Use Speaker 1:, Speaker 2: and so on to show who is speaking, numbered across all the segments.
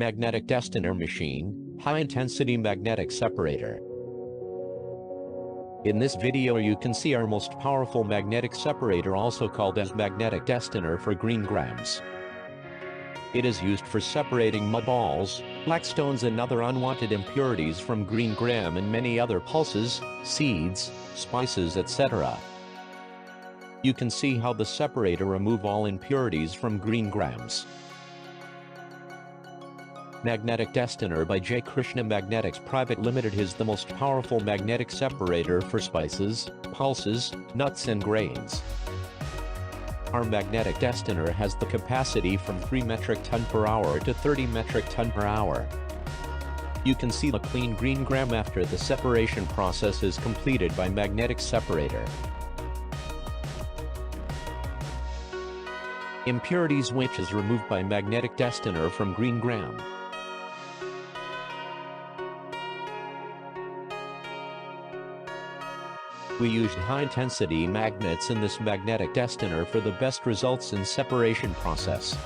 Speaker 1: Magnetic Destoner machine, high-intensity magnetic separator. In this video you can see our most powerful magnetic separator, also called as magnetic destoner for green grams. It is used for separating mud balls, black stones and other unwanted impurities from green gram and many other pulses, seeds, spices, etc. You can see how the separator remove all impurities from green grams. Magnetic Destoner by Jaykrishna Magnetics Pvt is the most powerful magnetic separator for spices, pulses, nuts and grains. Our magnetic destoner has the capacity from 3 metric ton per hour to 30 metric ton per hour. You can see the clean green gram after the separation process is completed by magnetic separator. Impurities which is removed by magnetic destoner from green gram. We used high-intensity magnets in this magnetic destoner for the best results in separation process.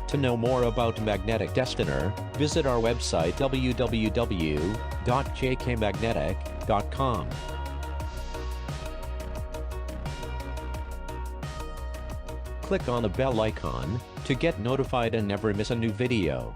Speaker 1: To know more about magnetic destoner, visit our website www.jkmagnetic.com. Click on the bell icon to get notified and never miss a new video.